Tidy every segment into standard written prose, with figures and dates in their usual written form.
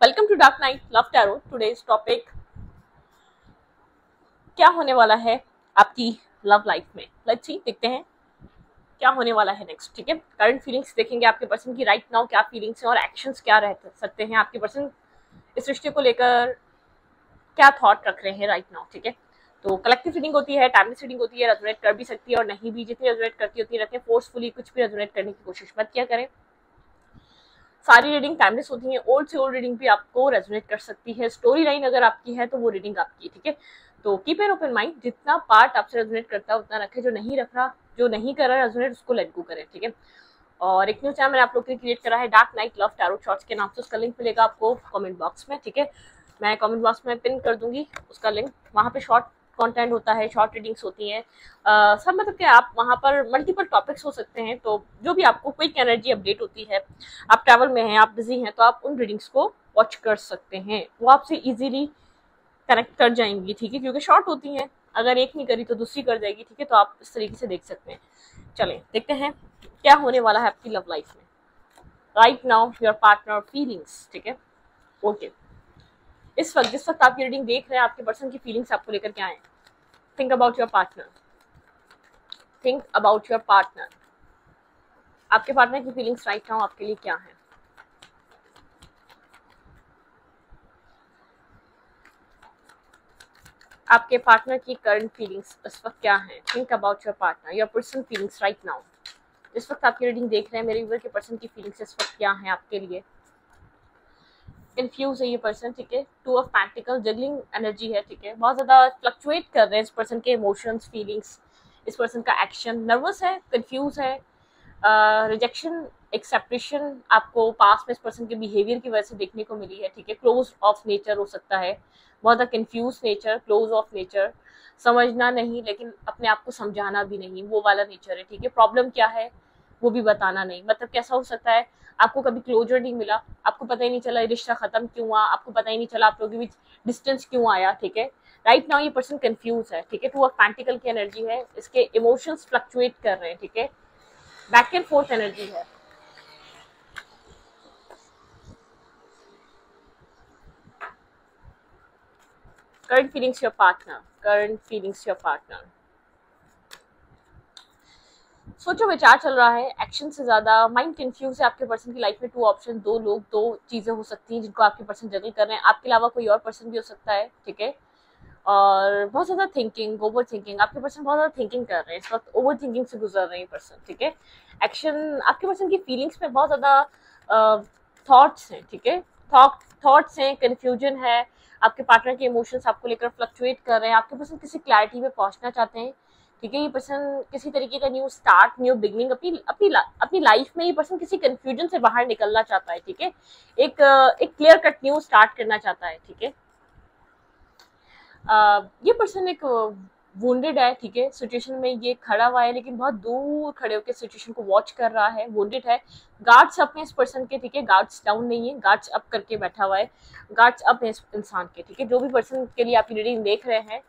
Welcome to dark night love tarot. Today's topic क्या होने वाला है आपकी लव लाइफ में। लेट्स सी, देखते हैं क्या होने वाला है नेक्स्ट। ठीक है, करंट फीलिंग्स देखेंगे आपके पर्सन की राइट नाउ क्या फीलिंग्स हैं और एक्शंस क्या रह सकते हैं। आपके पर्सन इस रिश्ते को लेकर क्या थॉट रख रहे हैं राइट नाउ। ठीक है, तो कलेक्टिव रीडिंग होती है, टाइमलेस रीडिंग होती है, रेजोनेट कर भी सकती है और नहीं भी। जितनी रेजोनेट करती होती रहती है, फोर्सफुली कुछ भी रेजोनेट करने की कोशिश मत किया करें। सारी रीडिंग टाइमलेस होती है, ओल्ड से ओल्ड रीडिंग भी आपको रेजोनेट कर सकती है। स्टोरी लाइन अगर आपकी है तो वो रीडिंग आपकी। ठीक है, तो कीप एन ओपन माइंड, जितना पार्ट आपसे रेजोनेट करता है उतना रखें, जो नहीं कर रहा रेजोनेट उसको लेट गो करें। ठीक है, और एक न्यू चैनल मैंने आप लोग के लिए क्रिएट करा है, dark night love tarot shorts के नाम से। उसका लिंक मिलेगा आपको कमेंट बॉक्स में। ठीक है, मैं कमेंट बॉक्स में पिन कर दूंगी उसका लिंक। वहाँ पे शॉर्ट कंटेंट होता है, शॉर्ट रीडिंग्स होती हैं। सब मतलब कि आप वहाँ पर मल्टीपल टॉपिक्स हो सकते हैं, तो जो भी आपको क्विक एनर्जी अपडेट होती है, आप ट्रैवल में हैं, आप बिजी हैं, तो आप उन रीडिंग्स को वॉच कर सकते हैं। वो आपसे इजीली कनेक्ट कर जाएंगी। ठीक है, क्योंकि शॉर्ट होती हैं, अगर एक नहीं करी तो दूसरी कर जाएगी। ठीक है, तो आप इस तरीके से देख सकते हैं। चलें देखते हैं क्या होने वाला है आपकी लव लाइफ में right now, your partner feelings. ठीक है, ओके, जिस वक्त आप ये रीडिंग देख रहे हैं, आपके पर्सन की फीलिंग्स आपको लेकर क्या है। Think about your partner, think about your partner. आपके पार्टनर की फीलिंग्स राइट नाउ आपके लिए क्या है। आपके पार्टनर की करंट फीलिंग्स इस वक्त क्या है। Think about your partner, your person feelings right now. इस वक्त आपकी रीडिंग देख रहे हैं मेरे व्यूअर के पर्सन की फीलिंग्स इस वक्त क्या है आपके लिए। कंफ्यूज है ये पर्सन। ठीक है, two of pentacle, juggling energy है। ठीक है, बहुत ज्यादा फ्लक्चुएट कर रहे हैं इस पर्सन के इमोशंस, फीलिंग्स, इस पर्सन का एक्शन। नर्वस है, कंफ्यूज है, रिजेक्शन, एक्सेप्टेशन आपको पास में इस पर्सन के बिहेवियर की वजह से देखने को मिली है। ठीक है, क्लोज ऑफ नेचर हो सकता है, बहुत ज़्यादा confuse nature, close of nature, समझना नहीं लेकिन अपने आप को समझाना भी नहीं, वो वाला नेचर है। ठीक है, प्रॉब्लम क्या है वो भी बताना नहीं। मतलब कैसा हो सकता है, आपको कभी क्लोजर नहीं मिला, आपको पता ही नहीं चला रिश्ता खत्म क्यों हुआ, आपको पता ही नहीं चला आप लोगों के बीच डिस्टेंस क्यों आया। ठीक है, राइट नाउ ये पर्सन कंफ्यूज है। ठीक है, टू ऑफ पेंटिकल की एनर्जी है, इसके इमोशंस फ्लक्चुएट कर रहे हैं। ठीक है, बैक एंड फोर्थ एनर्जी है। Current feelings your partner, current feelings your partner. सोचो विचार चल रहा है, एक्शन से ज्यादा माइंड कंफ्यूज है। आपके पर्सन की लाइफ में टू ऑप्शन, दो लोग, दो चीजें हो सकती हैं जिनको आपके पर्सन जगल कर रहे हैं। आपके अलावा कोई और पर्सन भी हो सकता है। ठीक है, और बहुत ज्यादा थिंकिंग, ओवर थिंकिंग, आपके पर्सन बहुत ज्यादा थिंकिंग कर रहे हैं इस वक्त, ओवर थिंकिंग से गुजर रहे हैं पर्सन। ठीक है, एक्शन, आपके पर्सन की फीलिंग्स में बहुत ज्यादा थॉट्स हैं। ठीक है, थॉट्स हैं, कंफ्यूजन है। आपके पार्टनर के इमोशंस आपको लेकर फ्लक्चुएट कर रहे हैं। आपके पर्सन किसी क्लैरिटी पे पहुंचना चाहते हैं। ठीक है, ये पर्सन किसी तरीके का न्यू स्टार्ट, न्यू बिगनिंग अपनी लाइफ में, ये पर्सन किसी कंफ्यूजन से बाहर निकलना चाहता है। ठीक है, एक क्लियर कट न्यू स्टार्ट करना चाहता है। ठीक है, ये पर्सन एक वुंडेड है। ठीक है, सिचुएशन में ये खड़ा हुआ है लेकिन बहुत दूर खड़े होकर सिचुएशन को वॉच कर रहा है, वुंडेड है। गार्ड्स अप हैं इस पर्सन के। ठीक है, गार्ड्स डाउन नहीं है, गार्ड्स अप करके बैठा हुआ है, गार्ड्स अप है इस इंसान के। ठीक है, जो भी पर्सन के लिए आप रीडिंग देख रहे हैं,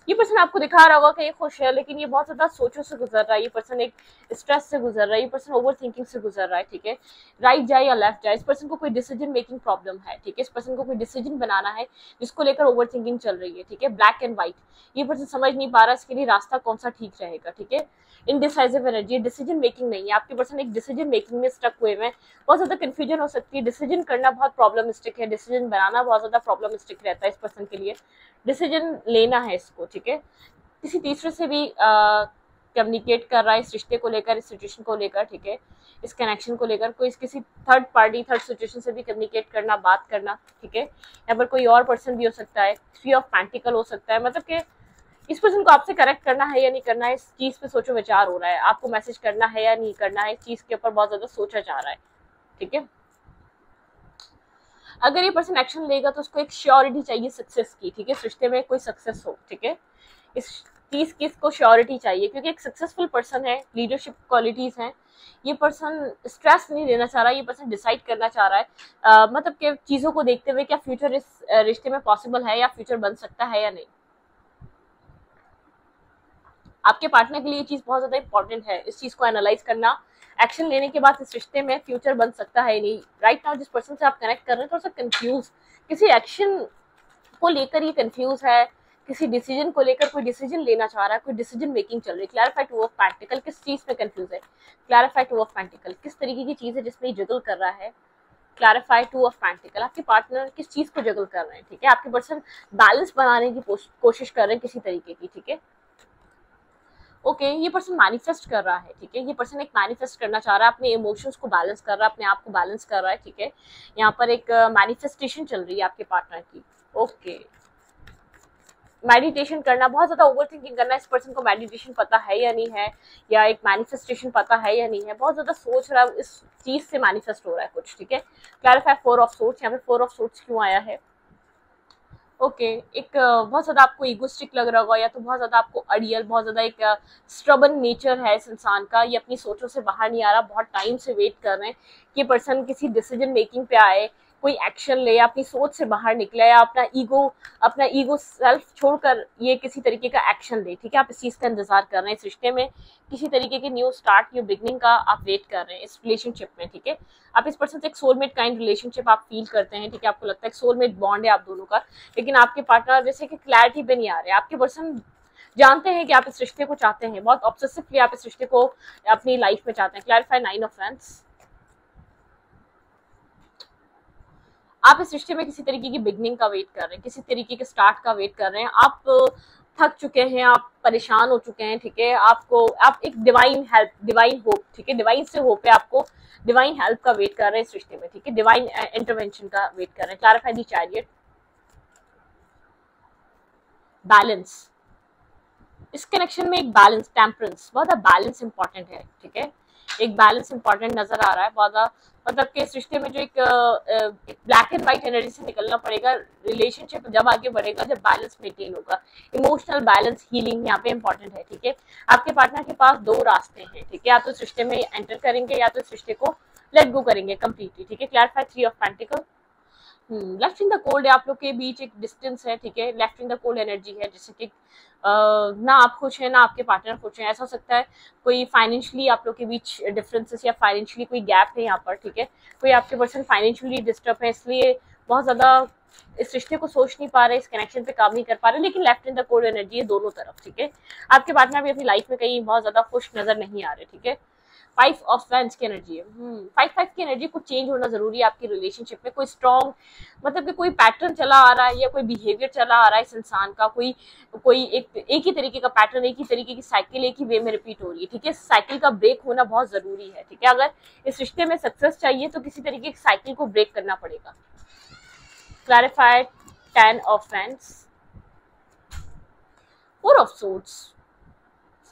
ये पर्सन आपको दिखा रहा होगा कि ये खुश है लेकिन ये बहुत ज्यादा सोचों से गुजर रहा है। ये पर्सन एक स्ट्रेस से गुजर रहा है, ये पर्सन ओवर थिंकिंग से गुजर रहा है। ठीक है, राइट जाए या लेफ्ट जाए, इस पर्सन को कोई डिसीजन मेकिंग प्रॉब्लम है। ठीक है, इस पर्सन को कोई डिसीजन बनाना है जिसको लेकर ओवर थिंकिंग चल रही है। ठीक है, ब्लैक एंड व्हाइट, ये पर्सन समझ नहीं पा रहा इसके लिए रास्ता कौन सा ठीक रहेगा। ठीक है, इनडिसाइसिव एनर्जी, डिसीजन मेकिंग नहीं है। आपके पर्सन एक डिसीजन मेकिंग में स्टक हुए हैं, बहुत ज्यादा कंफ्यूजन हो सकती है। डिसीजन करना बहुत प्रॉब्लमिस्टिक है, डिसीजन बनाना बहुत ज्यादा प्रॉब्लमिस्टिक रहता है इस पर्सन के लिए। डिसीजन लेना है इसको। ठीक है, किसी तीसरे से भी कम्युनिकेट कर रहा है इस रिश्ते को लेकर, इस सिचुएशन को लेकर। ठीक है, इस कनेक्शन को लेकर कोई किसी थर्ड पार्टी, थर्ड सिचुएशन से भी कम्युनिकेट करना, बात करना। ठीक है, यहाँ पर कोई और पर्सन भी हो सकता है, थ्री ऑफ पेंटिकल हो सकता है। मतलब कि इस पर्सन को आपसे करेक्ट करना है या नहीं करना है, इस चीज पे सोचो विचार हो रहा है। आपको मैसेज करना है या नहीं करना है, इस चीज के ऊपर बहुत ज्यादा सोचा जा रहा है। ठीक है, अगर ये पर्सन एक्शन लेगा तो उसको एक श्योरिटी चाहिए सक्सेस की। ठीक है, इस रिश्ते में कोई सक्सेस हो। ठीक है, इस चीज की इसको श्योरिटी चाहिए क्योंकि एक सक्सेसफुल पर्सन है, लीडरशिप क्वालिटीज हैं। ये पर्सन स्ट्रेस नहीं लेना चाह रहा है, ये पर्सन डिसाइड करना चाह रहा है, मतलब कि चीजों को देखते हुए क्या फ्यूचर इस रिश्ते में पॉसिबल है या फ्यूचर बन सकता है या नहीं। आपके पार्टनर के लिए ये चीज बहुत ज्यादा इंपॉर्टेंट है, इस चीज को एनालाइज करना, एक्शन लेने के बाद इस रिश्ते में फ्यूचर बन सकता है नहीं। राइट नाउ जिस पर्सन से आप कनेक्ट कर रहे हैं थोड़ा सा कंफ्यूज, किसी एक्शन को लेकर ये कंफ्यूज है, किसी डिसीजन को लेकर कोई डिसीजन लेना चाह रहा है, कोई डिसीजन मेकिंग चल रही है। क्लैरिफाई टू ऑफ पेंटिकल, किस चीज में कंफ्यूज है? क्लैरिफाई टू ऑफ पेंटिकल, किस तरीके की चीज है जिसमें ये जगल कर रहा है? क्लैरिफाई टू ऑफ पेंटिकल, आपके पार्टनर किस चीज को जगल कर रहे हैं, ठीक है? आपके पर्सन बैलेंस बनाने की कोशिश कर रहे हैं किसी तरीके की, ठीक है? ओके ये पर्सन मैनिफेस्ट कर रहा है, ठीक है? ये पर्सन एक मैनिफेस्ट करना चाह रहा है, अपने इमोशंस को बैलेंस कर रहा है, अपने आप को बैलेंस कर रहा है, ठीक है? यहाँ पर एक मैनिफेस्टेशन चल रही है आपके पार्टनर की। ओके मेडिटेशन करना, बहुत ज्यादा ओवर थिंकिंग करना, इस पर्सन को मेडिटेशन पता है या नहीं है, या एक मैनिफेस्टेशन पता है या नहीं है, बहुत ज्यादा सोच रहा है, इस चीज से मैनिफेस्ट हो रहा है कुछ, ठीक है? क्लैरिफाई फोर ऑफ सोर्ट्स, यहाँ पे फोर ऑफ सोर्ट्स क्यों आया है? ओके एक बहुत ज्यादा आपको ईगोस्टिक लग रहा होगा, या तो बहुत ज्यादा आपको अड़ियल, बहुत ज्यादा एक स्ट्रबन नेचर है इस इंसान का, ये अपनी सोचों से बाहर नहीं आ रहा, बहुत टाइम से वेट कर रहे हैं कि पर्सन किसी डिसीजन मेकिंग पे आए, कोई एक्शन ले, या अपनी सोच से बाहर निकले, या अपना ईगो सेल्फ छोड़कर ये किसी तरीके का एक्शन ले, ठीक है? आप इस चीज का इंतजार कर रहे हैं, इस रिश्ते में किसी तरीके के न्यू स्टार्ट, न्यू बिगनिंग का आप वेट कर रहे हैं इस रिलेशनशिप में, ठीक है? आप इस पर्सन से एक सोलमेट काइंड रिलेशनशिप आप फील करते हैं, ठीक है? आपको लगता है सोलमेट बॉन्ड है आप दोनों का, लेकिन आपके पार्टनर जैसे कि क्लैरिटी पे नहीं आ रहे। आपके पर्सन जानते हैं कि आप इस रिश्ते को चाहते हैं, बहुत ऑब्सेसिवली आप इस रिश्ते को अपनी लाइफ में चाहते हैं। क्लैरिफाई नाइन ऑफ वैंड्स, आप इस रिश्ते में किसी तरीके की बिगनिंग का वेट कर रहे हैं, किसी तरीके के स्टार्ट का वेट कर रहे हैं। आप थक चुके हैं, आप परेशान हो चुके हैं, ठीक है? आप एक डिवाइन हेल्प, डिवाइन होप, ठीक है? डिवाइन से होप है आपको, डिवाइन हेल्प का वेट कर रहे हैं इस रिश्ते में, ठीक है? डिवाइन इंटरवेंशन का वेट कर रहे हैं। क्लैरिफाई द चैरियट, बैलेंस, इस कनेक्शन में एक बैलेंस, टेम्परेंस, बहुत बैलेंस इंपॉर्टेंट है, ठीक है? एक बैलेंस इंपॉर्टेंट नजर आ रहा है बहुत, मतलब कि इस रिश्ते में जो एक ब्लैक एंड व्हाइट एनर्जी से निकलना पड़ेगा। रिलेशनशिप जब आगे बढ़ेगा जब बैलेंस मेंटेन होगा, इमोशनल बैलेंस, हीलिंग यहाँ पे इंपॉर्टेंट है, ठीक है? आपके पार्टनर के पास दो रास्ते हैं, ठीक है? या तो इस रिश्ते में एंटर करेंगे, या तो इस रिश्ते को लेट गो करेंगे कम्प्लीटली, ठीक है? Clarify three of pentacle, left in the cold है, आप लोग के बीच एक डिस्टेंस है, ठीक है? Left in the cold energy है, जैसे कि ना आप खुश हैं ना आपके पार्टनर खुश हैं, ऐसा हो सकता है। कोई फाइनेंशियली आप लोग के बीच डिफरेंसेस या फाइनेंशियली कोई गैप है यहाँ पर, ठीक है? कोई आपके पर्सन फाइनेंशियली डिस्टर्ब है, इसलिए बहुत ज्यादा इस रिश्ते को सोच नहीं पा रहे, इस कनेक्शन पे काम नहीं कर पा रहे, लेकिन left in the cold energy है दोनों तरफ, ठीक है? आपके पार्टनर भी अपनी लाइफ में कहीं बहुत ज्यादा खुश नजर नहीं आ रहे, ठीक है? फाइव ऑफ वैंड्स की एनर्जी है, फाइव की एनर्जी को चेंज होना जरूरी है आपकी रिलेशनशिप में। कोई स्ट्रॉन्ग, मतलब कि कोई पैटर्न चला आ रहा है या कोई बिहेवियर चला आ रहा है इस इंसान का, कोई एक ही तरीके का पैटर्न, एक ही तरीके की साइकिल एक ही वे में रिपीट हो रही है, ठीक है? साइकिल का ब्रेक होना बहुत जरूरी है, ठीक है? अगर इस रिश्ते में सक्सेस चाहिए तो किसी तरीके की साइकिल को ब्रेक करना पड़ेगा। Clarified ten of wands, four of swords,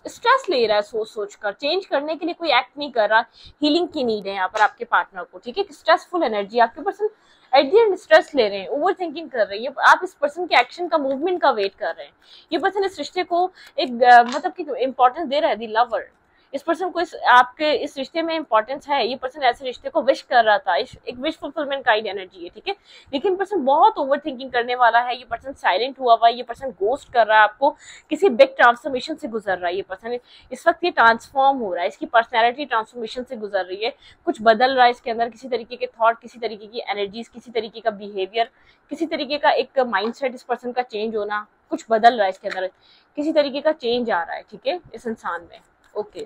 stress ले रहा है सोच कर, चेंज करने के लिए कोई एक्ट नहीं कर रहा, हीलिंग की नीड है यहाँ पर आपके पार्टनर को, ठीक है? स्ट्रेसफुल एनर्जी, आपके person at the end stress ले रहे हैं, ओवर थिंकिंग कर रहे हैं, आप इस पर्सन के एक्शन का, मूवमेंट का वेट कर रहे हैं। ये पर्सन इस रिश्ते को एक मतलब कि इंपॉर्टेंस दे रहा है, दी लवर, इस पर्सन को आपके इस रिश्ते में इंपॉर्टेंस है। ये पर्सन ऐसे रिश्ते को विश कर रहा था, एक विश फुलफिलमेंट का एनर्जी है, ठीक है? लेकिन पर्सन बहुत ओवर थिंकिंग करने वाला है, ये पर्सन साइलेंट हुआ हुआ है, ये पर्सन गोस्ट कर रहा है आपको, किसी बिग ट्रांसफॉर्मेशन से गुजर रहा है ये पर्सन, इस वक्त ये ट्रांसफॉर्म हो रहा है, इसकी पर्सनैलिटी ट्रांसफॉर्मेशन से गुजर रही है, कुछ बदल रहा है इसके अंदर, किसी तरीके के थॉट, किसी तरीके की एनर्जीज, किसी तरीके का बिहेवियर, किसी तरीके का एक माइंडसेट इस पर्सन का चेंज होना, कुछ बदल रहा है इसके अंदर, किसी तरीके का चेंज आ रहा है, ठीक है? इस इंसान में। ओके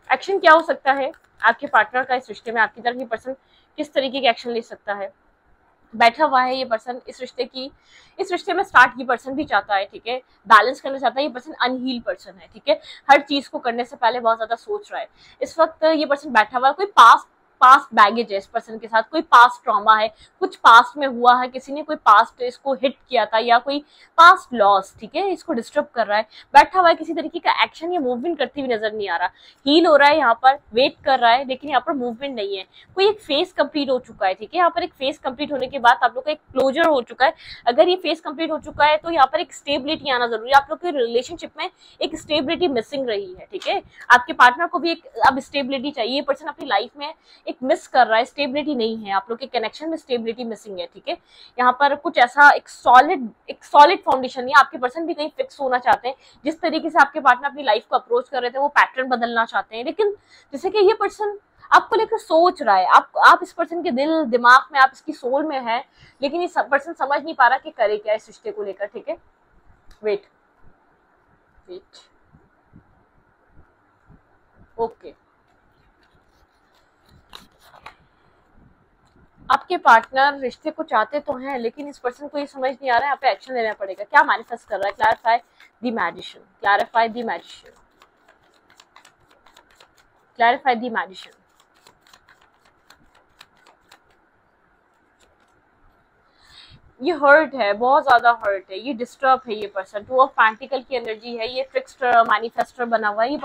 एक्शन क्या हो सकता है आपके पार्टनर का इस रिश्ते में? आपकी तरफ ये पर्सन किस तरीके के एक्शन ले सकता है? बैठा हुआ है ये पर्सन इस रिश्ते में स्टार्ट ये पर्सन भी चाहता है, ठीक है? बैलेंस करना चाहता है, ये पर्सन अनहील पर्सन है, ठीक है? हर चीज को करने से पहले बहुत ज्यादा सोच रहा है। इस वक्त ये पर्सन बैठा हुआ है, कोई पास्ट बैगेज है इस पर्सन के साथ, कोई पास्ट ट्रॉमा है, कुछ पास्ट में हुआ है, किसी ने कोई पास्ट इसको हिट किया था, या कोई पास्ट लॉस, ठीक है? इसको डिस्टर्ब कर रहा है, बैठा हुआ है, किसी तरीके का एक्शन या मूवमेंट करती हुई नजर नहीं आ रहा, हील हो रहा है यहाँ पर, वेट कर रहा है, लेकिन यहाँ पर मूवमेंट नहीं है। कोई एक फेज कंप्लीट हो चुका है, ठीक है? यहाँ पर एक फेज कंप्लीट होने के बाद आप लोग का एक क्लोजर हो चुका है। अगर ये फेज कंप्लीट हो चुका है तो यहाँ पर एक स्टेबिलिटी आना जरूरी है। आप लोग के रिलेशनशिप में एक स्टेबिलिटी मिसिंग रही है, ठीक है? आपके पार्टनर को भी एक अब स्टेबिलिटी चाहिए। पर्सन अपनी लाइफ में एक मिस कर रहा है, स्टेबिलिटी नहीं है, आप लोग के कनेक्शन में स्टेबिलिटी मिसिंग है, ठीक है। यहाँ पर कुछ ऐसा एक सॉलिड फाउंडेशन नहीं है, आपके पर्सन भी कहीं फिक्स होना चाहते हैं, जिस तरीके से आपके पार्टनर अपनी लाइफ को अप्रोच कर रहे थे वो पैटर्न बदलना चाहते हैं, लेकिन जैसे कि ये पर्सन आपको लेकर सोच रहा है, आप इस पर्सन के दिल दिमाग में, आप इसकी सोल में है, लेकिन ये पर्सन समझ नहीं पा रहा कि करे क्या इस रिश्ते को लेकर, ठीक है। वेट ओके, आपके पार्टनर रिश्ते को चाहते तो हैं, लेकिन इस पर्सन को ये समझ नहीं आ रहा है, यहाँ पे एक्शन लेना पड़ेगा। क्या मैनिफेस्ट कर रहा है? Clarify the magician, clarify the magician, clarify the magician. ये हर्ट है, बहुत ज्यादा हर्ट है, ये डिस्टर्ब है, ये पर्सन टू ऑफ पेंटिकल की एनर्जी है, ये ट्रिक्स्टर मैनिफेस्टर बना हुआ है, ये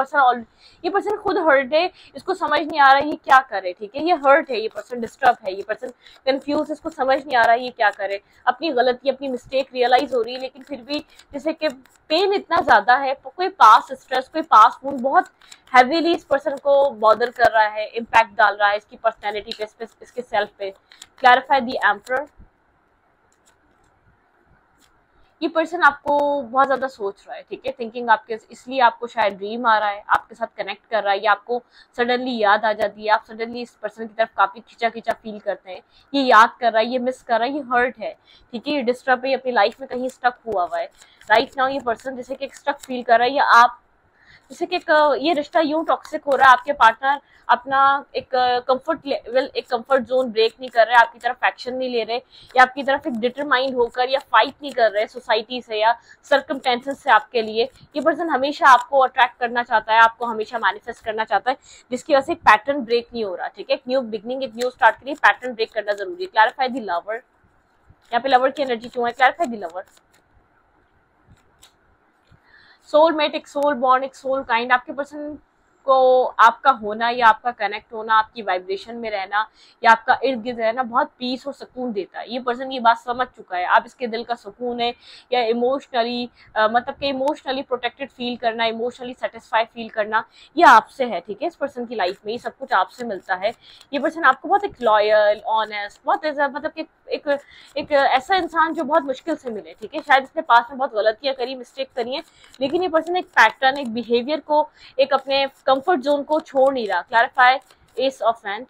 पर्सन खुद हर्ट है, इसको समझ नहीं आ रहा है ये क्या करे, ठीक है। ये हर्ट है, ये पर्सन डिस्टर्ब है, ये पर्सन कंफ्यूज, इसको समझ नहीं आ रहा है ये क्या करे, अपनी गलती अपनी मिस्टेक रियलाइज हो रही है, लेकिन फिर भी जैसे कि पेन इतना ज्यादा है, कोई पास स्ट्रेस, कोई पास वुंड बहुत हैवीली इस पर्सन को बॉदर कर रहा है, इम्पैक्ट डाल रहा है इसकी पर्सनैलिटी पे, इसके सेल्फ पे। Clarify the emperor. ये पर्सन आपको बहुत ज्यादा सोच रहा है, ठीक है, थिंकिंग आपके, इसलिए आपको शायद ड्रीम आ रहा है, आपके साथ कनेक्ट कर रहा है, या आपको सडनली याद आ जाती है, आप सडनली इस पर्सन की तरफ काफी खिंचा खिंचा फील करते हैं, ये याद कर रहा है, ये मिस कर रहा है, ये हर्ट है, ठीक है, ये डिस्टर्ब है, अपनी लाइफ में कहीं स्टक हुआ हुआ है राइट नाउ। ये पर्सन जैसे कि स्टक फील कर रहा है, या आप जैसे कि ये रिश्ता यूं टॉक्सिक हो रहा है, आपके पार्टनर अपना एक कंफर्ट लेवल, एक कंफर्ट जोन ब्रेक नहीं कर रहे, आपकी तरफ एक्शन नहीं ले रहे, या आपकी तरफ एक डिटरमाइंड होकर या फाइट नहीं कर रहे सोसाइटी से या सर्कमस्टेंसेस से आपके लिए। ये पर्सन हमेशा आपको अट्रैक्ट करना चाहता है, आपको हमेशा मैनिफेस्ट करना चाहता है, जिसकी वजह से एक पैटर्न ब्रेक नहीं हो रहा, ठीक है। एक न्यू बिगनिंग, एक न्यू स्टार्ट के लिए पैटर्न ब्रेक करना जरूरी है। क्लैरिफाई द लवर, यहाँ पे लवर की एनर्जी क्यों है? Clarify the lover. सोलमेट, एक सोल बॉन्ड, एक सोल काइंड, आपके पर्सन को आपका होना या आपका कनेक्ट होना, आपकी वाइब्रेशन में रहना या आपका इर्द गिर्द रहना बहुत पीस और सुकून देता है। ये पर्सन ये बात समझ चुका है, आप इसके दिल का सुकून है, या इमोशनली मतलब कि इमोशनली प्रोटेक्टेड फील करना, इमोशनली सेटिस्फाई फील करना, ये आपसे है, ठीक है। इस पर्सन की लाइफ में ये सब कुछ आपसे मिलता है। ये पर्सन आपको बहुत एक लॉयल, ऑनेस्ट, बहुत मतलब कि एक ऐसा इंसान जो बहुत मुश्किल से मिले, ठीक है। शायद इसने पास में बहुत गलतियां करी, मिस्टेक करी है, लेकिन ये पर्सन एक पैटर्न, एक बिहेवियर को, एक अपने कंफर्ट जोन को छोड़ नहीं रहा। Clarify S of hand.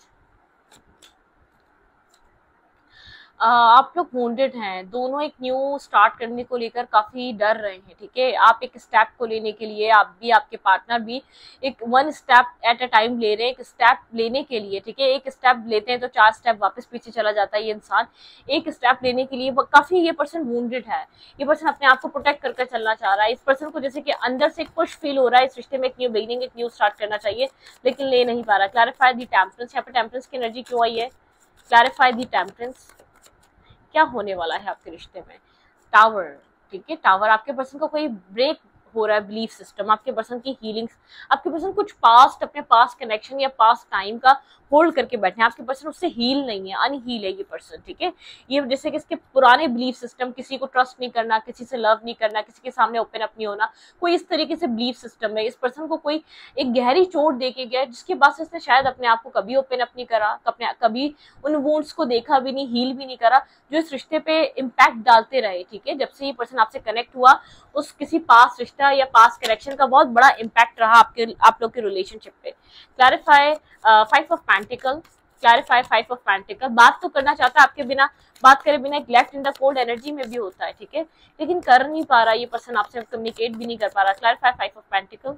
आप लोग वोंडेड हैं, दोनों एक न्यू स्टार्ट करने को लेकर काफी डर रहे हैं, ठीक है। आप एक स्टेप को लेने के लिए, आप भी आपके पार्टनर भी एक one step at a time ले रहे हैं, एक स्टेप लेने के लिए, ठीक है। एक स्टेप लेते हैं तो 4 स्टेप वापस पीछे चला जाता है ये इंसान। एक स्टेप लेने के लिए काफी ये पर्सन वोंडेड है, ये पर्सन अपने आप को प्रोटेक्ट करके चलना चाह रहा है। इस पर्सन को जैसे कि अंदर से एक पुश फील हो रहा है, इस रिश्ते में एक न्यू बिगिनिंग, एक न्यू स्टार्ट करना चाहिए, लेकिन ले नहीं पा रहा। क्लैरिफाई द टेम्परेंस, यहाँ पे टेम्परेंस की एनर्जी क्यों आई है? क्लैरिफाई द टेम्परेंस, क्या होने वाला है आपके रिश्ते में? टावर, ठीक है, टावर, आपके पर्सन को कोई ब्रेक हो रहा है बिलीफ सिस्टम, आपके पर्सन की हीलिंग्स, आपके पर्सन कुछ पास्ट, अपने पास्ट कनेक्शन या पास्ट टाइम का होल्ड करके बैठे हैं, आपके पर्सन उससे हील नहीं है, अनहील है ये पर्सन, ठीक है। ये जैसे कि इसके पुराने बिलीफ सिस्टम, किसी को ट्रस्ट नहीं करना, किसी से लव नहीं करना, किसी के सामने ओपन अप नहीं होना, कोई इस तरीके से बिलीफ सिस्टम है। इस पर्सन को कोई एक गहरी चोट दे के गया, जिसके बाद से इसने शायद अपने आप को कभी ओपन अप नहीं करा, कभी उन वुंड्स को देखा भी नहीं, हील भी नहीं करा, जो इस रिश्ते पे इम्पैक्ट डालते रहे, ठीक है। जब से ये पर्सन आपसे कनेक्ट हुआ, उस किसी पास्ट रिश्ता या पास्ट कनेक्शन का बहुत बड़ा इम्पैक्ट रहा आप लोग के रिलेशनशिप पे। Clarify 5 of pentacle, clarify 5 of pentacle. बात तो करना चाहता है आपके बिना, बात करे बिना, एक left in the cold energy में भी होता है, ठीक है, लेकिन कर नहीं पा रहा ये पर्सन, आपसे कम्युनिकेट भी नहीं कर पा रहा। Clarify 5 of pentacle.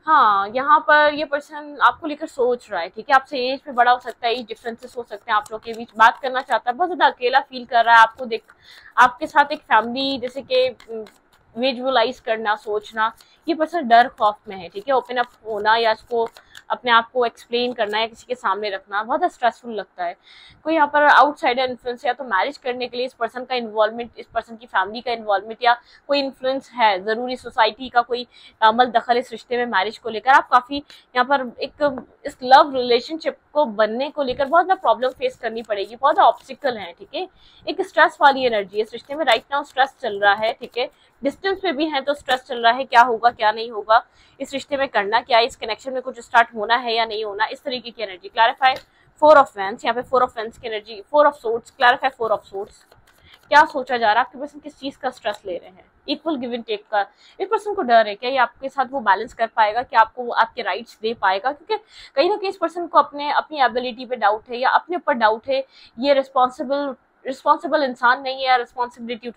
हाँ, यहाँ पर ये पर्सन आपको लेकर सोच रहा है, ठीक है, आपसे एज में बड़ा हो सकता है, एज डिफरेंसेस हो सकते हैं आप लोग के बीच, बात करना चाहता है, बहुत ज्यादा अकेला फील कर रहा है, आपको देख, आपके साथ एक फैमिली जैसे कि विजुअलाइज करना, सोचना, ये पर्सन डर खौफ में है, ठीक है। ओपन अप होना या इसको अपने आप को एक्सप्लेन करना या किसी के सामने रखना बहुत स्ट्रेसफुल लगता है। कोई यहाँ पर आउटसाइडर इन्फ्लुएंस, या तो मैरिज करने के लिए इस पर्सन का इन्वॉल्वमेंट, इस पर्सन की फैमिली का इन्वॉल्वमेंट या कोई इन्फ्लुएंस है, जरूरी सोसाइटी का कोई अमल दखल इस रिश्ते में, मैरिज को लेकर आप काफी यहाँ पर एक इस लव रिलेशनशिप को बनने को लेकर बहुत ज्यादा प्रॉब्लम फेस करनी पड़ेगी, बहुत ज्यादा ऑब्स्टिकल है, ठीक है। एक स्ट्रेस वाली एनर्जी है इस रिश्ते में, राइट नाउ स्ट्रेस चल रहा है, ठीक है। डिस्टेंस पे भी है तो स्ट्रेस चल रहा है, क्या होगा क्या नहीं होगा। इस रिश्ते में करना क्या है, इस कनेक्शन में कुछ स्टार्ट होना है या नहीं होना, इस तरीके की एनर्जी। क्लैरिफाई 4 ऑफ वैंड्स, यहाँ पे 4 ऑफ वैंड्स की energy, 4 of swords, clarify 4 of swords. क्या सोचा जा रहा है, आपके पर्सन किस चीज का स्ट्रेस ले रहे हैं, इक्वल गिव एंड टेक का। इस पर्सन को डर है क्या ये आपके साथ वो बैलेंस कर पाएगा, क्या आपको वो आपके राइट्स दे पाएगा, क्योंकि कहीं ना कहीं इस पर्सन को अपनी एबिलिटी पे डाउट है या अपने ऊपर डाउट है, ये रिस्पॉन्सिबल इंसान नहीं है या रिस्पॉन्सिबिलिटी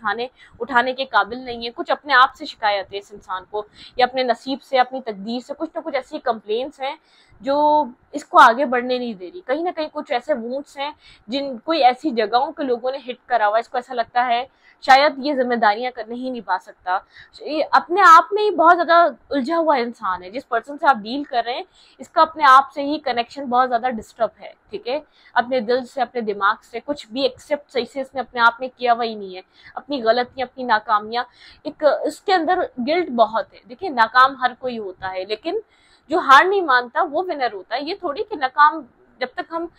उठाने के काबिल नहीं है। कुछ अपने आप से शिकायत है इस इंसान को, या अपने नसीब से, अपनी तकदीर से, कुछ ना कुछ ऐसी कंप्लेंट्स हैं जो इसको आगे बढ़ने नहीं दे रही। कहीं ना कहीं कुछ ऐसे वूंड्स हैं जिन कोई ऐसी जगहों के लोगों ने हिट करा हुआ, इसको ऐसा लगता है शायद ये जिम्मेदारियां नहीं निभा सकता। ये अपने आप में ही बहुत ज्यादा उलझा हुआ इंसान है। जिस पर्सन से आप डील कर रहे हैं इसका अपने आप से ही कनेक्शन बहुत ज्यादा डिस्टर्ब है, ठीक है। अपने दिल से, अपने दिमाग से कुछ भी एक्सेप्ट सही से इसने अपने आप में किया हुआ ही नहीं है। अपनी गलतियां, अपनी नाकामियां, एक इसके अंदर गिल्ट बहुत है। देखिए नाकाम हर कोई होता है, लेकिन जो हार नहीं मानता वो विनर होता है। ये थोड़ी कि नाकाम, जब तक हम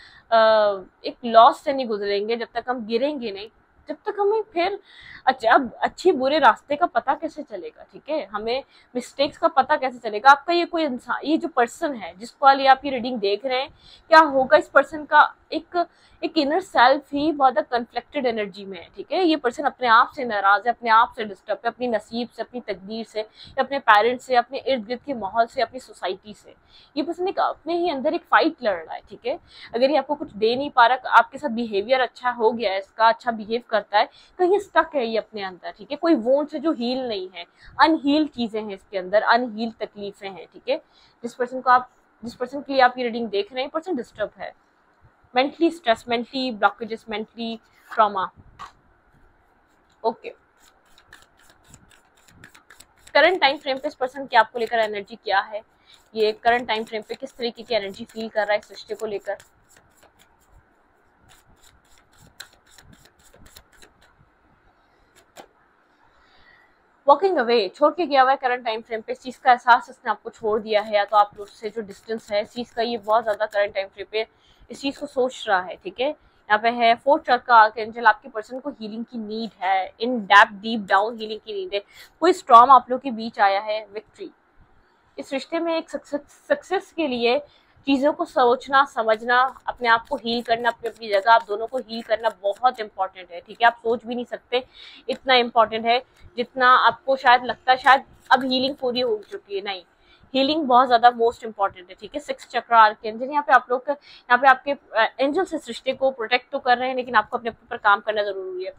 एक लॉस से नहीं गुजरेंगे, जब तक हम गिरेंगे नहीं, जब तक हमें फिर अच्छे बुरे रास्ते का पता कैसे चलेगा, ठीक है। हमें मिस्टेक्स का पता कैसे चलेगा। आपका ये कोई इंसान, ये जो पर्सन है जिसको वाली आप ये रीडिंग देख रहे हैं, क्या होगा इस पर्सन का एक इनर सेल्फ ही बहुत कन्फ्लिक्टेड एनर्जी में है, ठीक है। ये पर्सन अपने आप से नाराज है, अपने आप से डिस्टर्ब है, अपनी नसीब से, अपनी तकदीर से, या अपने पेरेंट्स से, अपने इर्द गिर्द के माहौल से, अपनी सोसाइटी से। ये पर्सन एक अपने ही अंदर एक फाइट लड़ रहा है, ठीक है। अगर ये आपको कुछ दे नहीं पा रहा, आपके साथ बिहेवियर अच्छा हो गया है, इसका अच्छा बिहेव करता है, कहीं स्टक है ये अपने अंदर, ठीक है। कोई वोंड से जो हील नहीं है, अनहील चीजें हैं इसके अंदर, अनहील तकलीफें हैं, ठीक है। जिस पर्सन के लिए आप ये रीडिंग देख रहे हैं, पर्सन डिस्टर्ब है, mentally stress, mentally blockages, mentally trauma. Okay, current time frame पे इस पर्सन की आपको लेकर एनर्जी क्या है, ये करंट टाइम फ्रेम पे किस तरीके की एनर्जी फील कर रहा है इस रिश्ते को लेकर। वॉकिंग अवे, छोड़ के गया हुआ है करंट टाइम फ्रेम पे। इस चीज का एहसास इसने आपको छोड़ दिया है, या तो आप लोग से जो डिस्टेंस है इस चीज का, ये बहुत ज्यादा करंट टाइम फ्रेम पे इस चीज को सोच रहा है, ठीक है। यहाँ पे है 4 चक्र का आर्कएंजल। आपके पर्सन को हीलिंग की नीड है, in depth deep down healing की नीड है। कोई स्टॉर्म आप लोग के बीच आया है, विक्ट्री। इस रिश्ते में एक सक्सेस के लिए चीज़ों को सोचना, समझना, अपने आप को हील करना, अपनी अपनी जगह आप दोनों को हील करना बहुत इंपॉर्टेंट है, ठीक है। आप सोच भी नहीं सकते इतना इम्पॉर्टेंट है जितना आपको शायद लगता है शायद अब हीलिंग पूरी हो चुकी है। नहीं, हीलिंग बहुत ज्यादा मोस्ट इंपॉर्टेंट है, ठीक है। 6 चक्र आर्कएंजल, यहाँ पे आप लोग यहाँ पे आपके एंजल्स इस रिश्ते को प्रोटेक्ट तो कर रहे हैं, लेकिन आपको अपने ऊपर काम करना जरूरी है।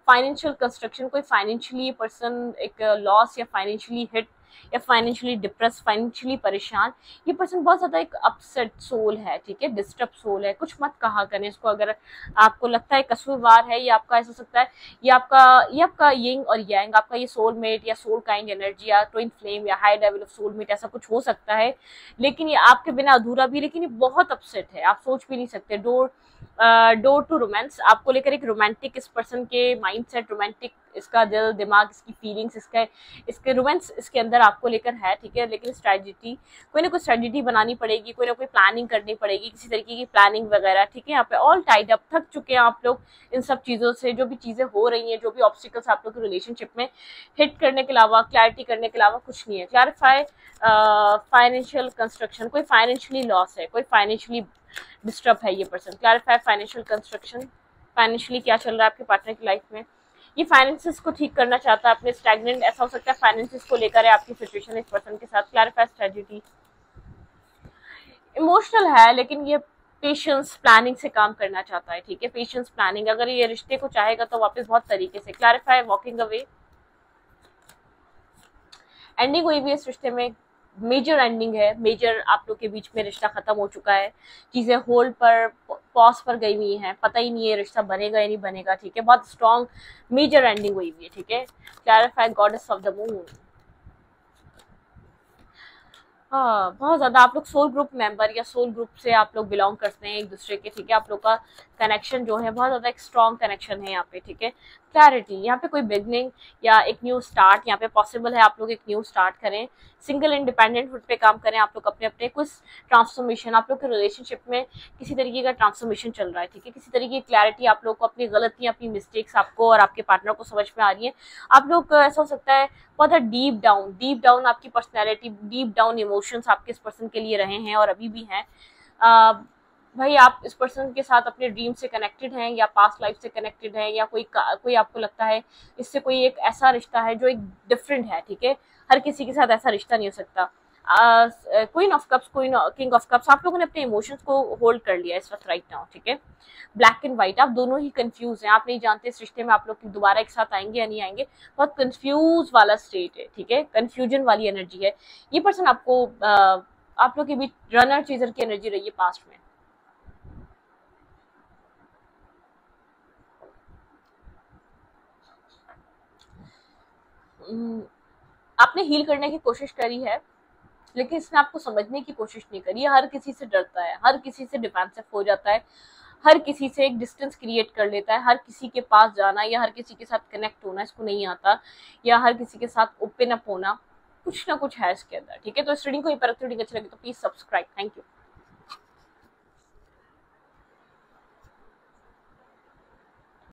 फाइनेंशियल कंस्ट्रक्शन, कोई फाइनेंशियली पर्सन एक लॉस या फाइनेंशियली हिट या फाइनेंशियली डिप्रेस, फाइनेंशियली परेशान, ये पर्सन बहुत ज्यादा एक अपसेट सोल है, ठीक है, डिस्टर्ब सोल है। कुछ मत कहा करें इसको, अगर आपको लगता है कसूरवार है, ये आपका ऐसा सकता है, ये आपका यिंग और यांग, आपका ये सोलमेट या सोल काइंड एनर्जी या ट्विन फ्लेम या हाई लेवल ऑफ सोलमेट, ऐसा कुछ हो सकता है, लेकिन ये आपके बिना अधूरा भी, लेकिन ये बहुत अपसेट है, आप सोच भी नहीं सकते। डोर टू रोमांस, आपको लेकर एक रोमांटिक इस पर्सन के माइंडसेट, रोमांटिक इसका दिल दिमाग, इसकी फीलिंग्स, इसके रोमांस इसके अंदर आपको लेकर है, ठीक है। लेकिन स्ट्रेटजी, कोई ना कोई स्ट्रेटजी बनानी पड़ेगी, कोई ना कोई प्लानिंग करनी पड़ेगी, किसी तरीके की प्लानिंग वगैरह, ठीक है। यहाँ पे ऑल टाइड अप, थक चुके हैं आप लोग इन सब चीज़ों से, जो भी चीज़ें हो रही हैं, जो भी ऑब्स्टिकल्स आप लोग के रिलेशनशिप में हिट करने के अलावा, क्लैरिटी करने के अलावा कुछ नहीं है। क्लैरिफाई फाइनेंशियल कंस्ट्रक्शन, कोई फाइनेंशियली लॉस है, कोई फाइनेंशियली डिस्टर्ब है ये person. Clarify financial construction, financially क्या चल रहा है आपके पार्टनर की लाइफ में। ये फाइनेंसेस को ठीक करना चाहता है, अपने स्टैग्नेंट, ऐसा हो सकता है फाइनेंसेस को लेकर है आपकी सिचुएशन इस पर्सन के साथ। क्लैरिफाई स्ट्रेटजी, इमोशनल है, लेकिन ये पेशेंस प्लानिंग से काम करना चाहता है, ठीक है। पेशेंस प्लानिंग, अगर ये रिश्ते को चाहेगा तो वापस बहुत तरीके से। क्लैरिफाई वॉकिंग अवे, एंडिंग हुई भी इस रिश्ते में, मेजर एंडिंग है, मेजर आप लोग के बीच में रिश्ता खत्म हो चुका है, चीजें होल्ड पर, पॉज पर गई हुई हैं, पता ही नहीं है रिश्ता बनेगा या नहीं बनेगा, ठीक है। बहुत स्ट्रॉन्ग मेजर एंडिंग हुई हुई है, ठीक है। Clarify goddess of the moon, हाँ, बहुत ज़्यादा आप लोग सोल ग्रुप मेंबर या सोल ग्रुप से आप लोग बिलोंग करते हैं एक दूसरे के, ठीक है। आप लोग का कनेक्शन जो है बहुत ज़्यादा एक स्ट्रॉन्ग कनेक्शन है यहाँ पे, ठीक है। क्लैरिटी, यहाँ पे कोई बिगनिंग या एक न्यू स्टार्ट यहाँ पे पॉसिबल है, आप लोग एक न्यू स्टार्ट करें, सिंगल इंडिपेंडेंट फुट पे काम करें आप लोग, अपने अपने कुछ ट्रांसफॉर्मेशन, आप लोग के रिलेशनशिप में किसी तरीके का ट्रांसफॉर्मेशन चल रहा है, ठीक है। किसी तरीके की क्लैरिटी आप लोग को, अपनी गलतियां, अपनी मिस्टेक्स आपको और आपके पार्टनर को समझ में आ रही है। आप लोग ऐसा हो सकता है बहुत डीप डाउन आपकी पर्सनैलिटी, डीप डाउन इमोशंस आपके इस पर्सन के लिए रहे हैं और अभी भी हैं। भाई आप इस पर्सन के साथ अपने ड्रीम से कनेक्टेड हैं या पास्ट लाइफ से कनेक्टेड हैं, या कोई आपको लगता है इससे कोई एक ऐसा रिश्ता है जो एक डिफरेंट है, ठीक है। हर किसी के साथ ऐसा रिश्ता नहीं हो सकता। Queen of cups, queen king of cups, आप लोगों ने अपने इमोशंस को होल्ड कर लिया इस वक्त राइट नाउ, ठीक है। ब्लैक एंड व्हाइट, आप दोनों ही कंफ्यूज हैं, आप नहीं जानते इस रिश्ते में आप लोग दोबारा एक साथ आएंगे या नहीं आएंगे। बहुत कंफ्यूज वाला स्टेट है, ठीक है, कंफ्यूजन वाली एनर्जी है। ये पर्सन आपको आप लोग के बीच रनर चेजर की एनर्जी रही है पास्ट में। आपने हील करने की कोशिश करी है, लेकिन इसने आपको समझने की कोशिश नहीं करी है। हर किसी से डरता है, हर किसी से डिफेंसिव हो जाता है, हर किसी से एक डिस्टेंस क्रिएट कर लेता है। हर किसी के पास जाना या हर किसी के साथ कनेक्ट होना इसको नहीं आता, या हर किसी के साथ ओपन अप होना, कुछ ना कुछ है इसके अंदर, ठीक है। तो इस रीडिंग को ये परख रीडिंग अच्छी लगी तो प्लीज सब्सक्राइब। Thank you.